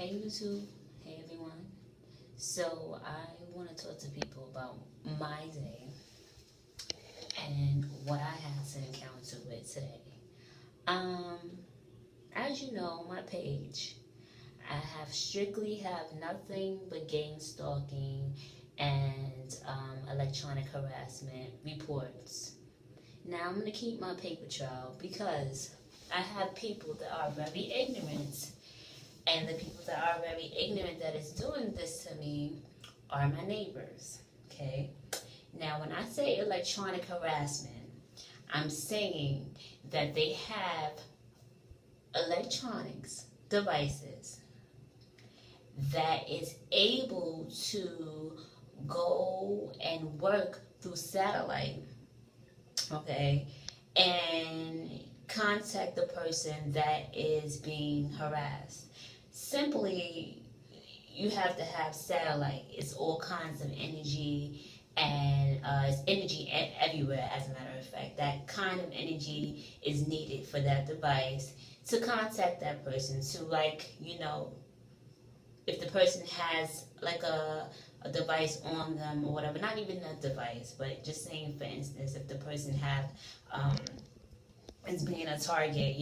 Hey YouTube, hey everyone. So I want to talk to people about my day and what I had to encounter with today. Um, as you know, my page, I have nothing but gang stalking and electronic harassment reports. Now I'm gonna keep my paper trail because I have people that are very ignorant. And the people that are very ignorant that is doing this to me are my neighbors. Okay? Now, when I say electronic harassment, I'm saying that they have electronics devices that is able to go and work through satellite, okay, and contact the person that is being harassed. Simply, you have to have satellite. It's all kinds of energy, and it's energy everywhere, as a matter of fact. That kind of energy is needed for that device to contact that person, to, like, if the person has like a device on them or whatever, not even a device, but just saying, for instance, if the person have um, is being a target,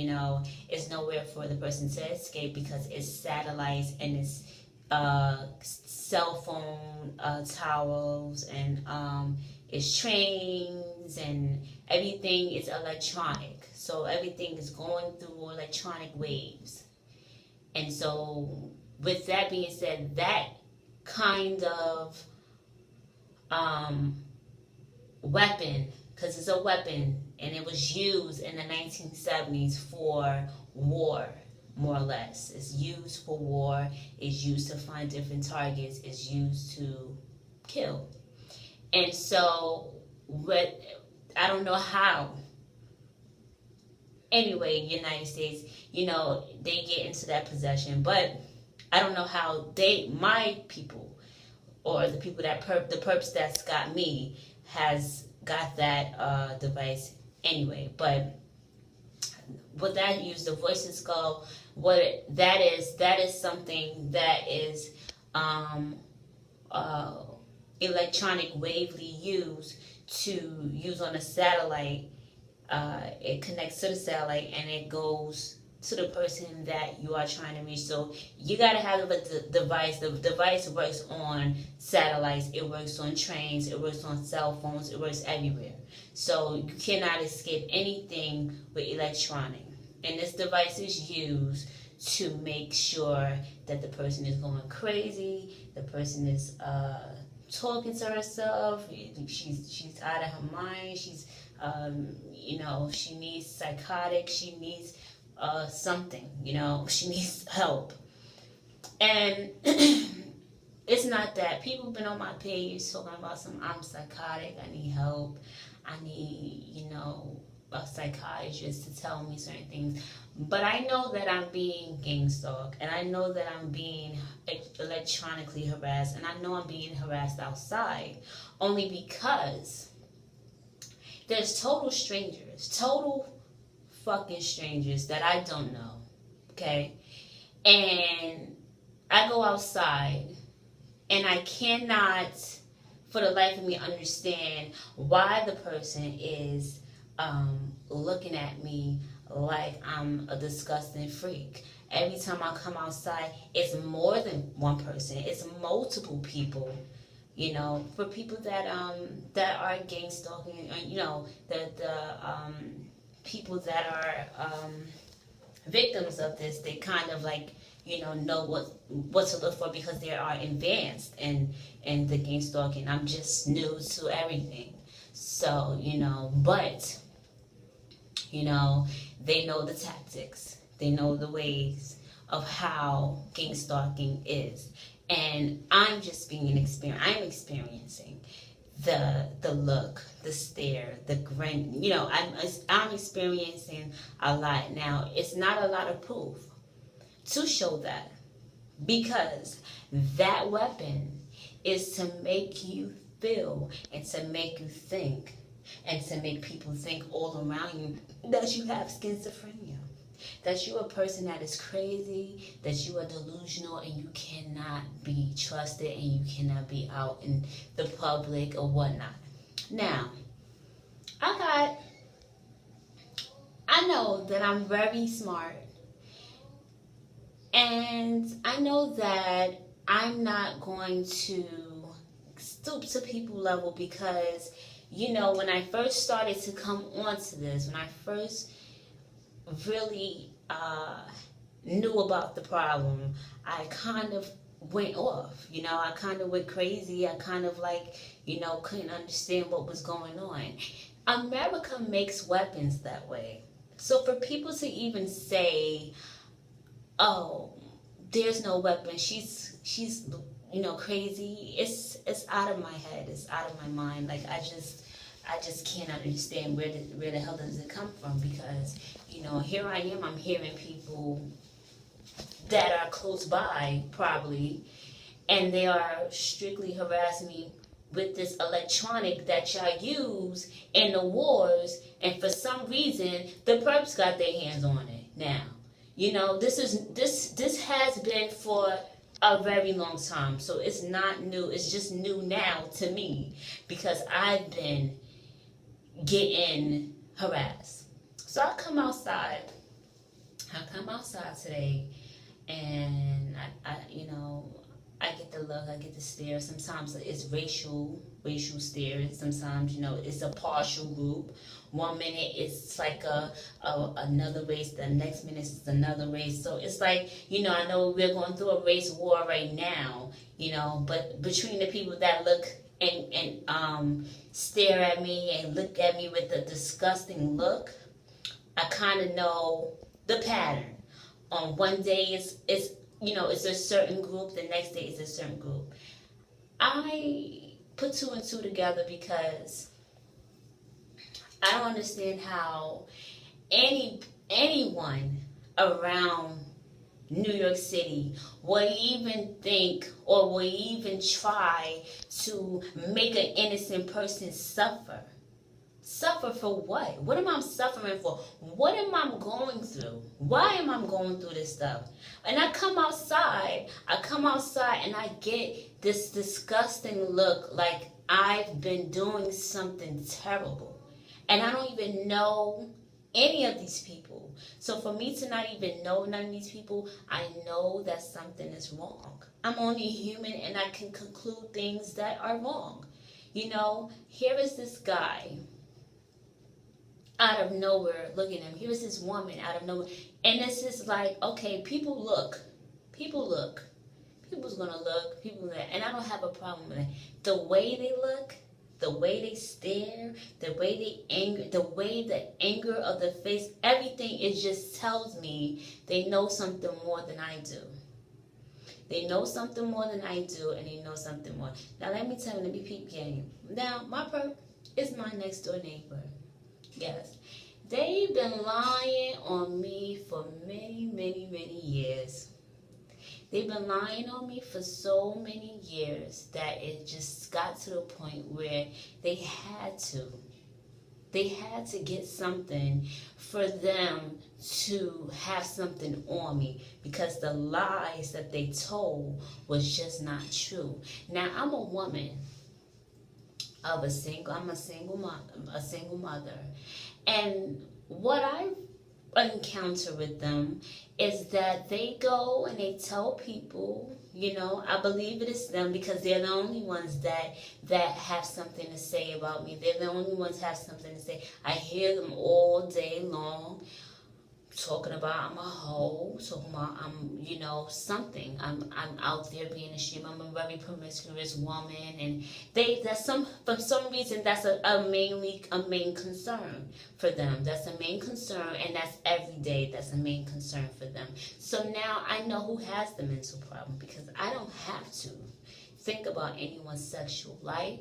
it's nowhere for the person to escape because it's satellites and it's cell phone towers, and it's trains, and everything is electronic. So everything is going through electronic waves. And so, with that being said, that kind of weapon, because it's a weapon and it was used in the 1970s for war, more or less. It's used for war, it's used to find different targets, it's used to kill. And so, I don't know how. Anyway, United States, they get into that possession, but I don't know how my people, or the people the perps that's got me, has got that device anyway. But what that use, the voices go, that is something that is electronic wavely used to use on a satellite. It connects to the satellite and it goes to the person that you are trying to reach. So you gotta have a device. The device works on satellites, it works on trains, it works on cell phones, it works everywhere. So you cannot escape anything with electronic. And this device is used to make sure that the person is going crazy, the person is talking to herself, she's out of her mind, she's she needs psychotic, she needs something, she needs help. And it's not that. People have been on my page talking about I'm psychotic, I need help, I need, a psychiatrist to tell me certain things. But I know that I'm being gang stalked, and I know that I'm being electronically harassed, and I know I'm being harassed outside, only because there's total fucking strangers that I don't know, okay? And I go outside, and I cannot, for the life of me, understand why the person is looking at me like I'm a disgusting freak. Every time I come outside, it's more than one person. It's multiple people. For people that are gang stalking, the people that are victims of this, they kind of like know what to look for because they are advanced in the gang stalking. I'm just new to everything, so but they know the tactics, they know the ways of how gang stalking is. And I'm just I'm experiencing the look, the stare, the grin. I'm experiencing a lot. Now, it's not a lot of proof to show that, because that weapon is to make you feel and to make you think and to make people think all around you that you have schizophrenia. that you're a person that is crazy, that you are delusional, and you cannot be trusted, and you cannot be out in the public or whatnot. Now, I know that I'm very smart, and I know that I'm not going to stoop to people level because, when I first started to come onto this, when I first really knew about the problem, I kind of went off. I kind of went crazy. I kind of couldn't understand what was going on. America makes weapons that way. So for people to even say, "Oh, there's no weapon. She's crazy." It's out of my head. It's out of my mind. Like I just can't understand where the hell does it come from, because here I am. I'm hearing people that are close by probably, and they are strictly harassing me with this electronic that y'all use in the wars, and for some reason the perps got their hands on it now. This has been for a very long time, so it's not new. It's just new now to me because I've been getting harassed. So I come outside today, and I get the look, I get the stare. Sometimes it's racial stare. Sometimes it's a partial group. 1 minute it's like another race, the next minute it's another race. So it's like, I know we're going through a race war right now, but between the people that look and stare at me and look at me with a disgusting look, I kind of know the pattern. On one day it's a certain group, the next day it's a certain group. I put 2 and 2 together because I don't understand how anyone around New York City would even think or would even try to make an innocent person suffer. Suffer for what? What am I suffering for? What am I going through? Why am I going through this stuff? And I come outside and I get this disgusting look like I've been doing something terrible. And I don't even know any of these people. So for me to not even know none of these people, I know that something is wrong. I'm only human and I can conclude things that are wrong. Here is this guy out of nowhere. Look at him. Here's this woman out of nowhere. And this is like, okay, people look. People's gonna look. And I don't have a problem with it. The way they look, the way they stare, the way they anger, the anger of the face, everything, it just tells me they know something more than I do. They know something more than I do, and they know something more. Now let me peep game. Now my perp is my next door neighbor. Yes. They've been lying on me for many, many, many years. They've been lying on me for so many years that it just got to the point where they had to get something for them to have something on me, because the lies that they told was just not true. Now I'm a woman of a single mother, and what I encounter with them is that they go and they tell people, I believe it is them because they're the only ones that have something to say about me. They're the only ones that have something to say. I hear them all day long talking about I'm a hoe, talking about I'm, something. I'm out there being ashamed. I'm a very promiscuous woman, and for some reason that's a main concern for them. That's a main concern, and that's every day. That's a main concern for them. So now I know who has the mental problem, because I don't have to think about anyone's sexual life,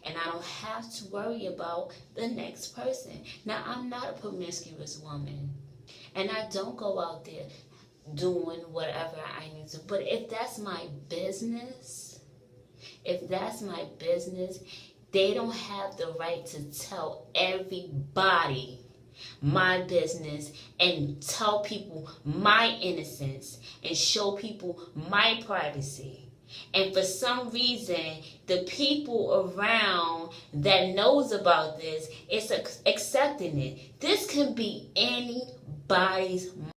and I don't have to worry about the next person. Now I'm not a promiscuous woman, and I don't go out there doing whatever I need to. But if that's my business, they don't have the right to tell everybody my business and tell people my innocence and show people my privacy. And for some reason, the people around that knows about this is accepting it. This can be anybody's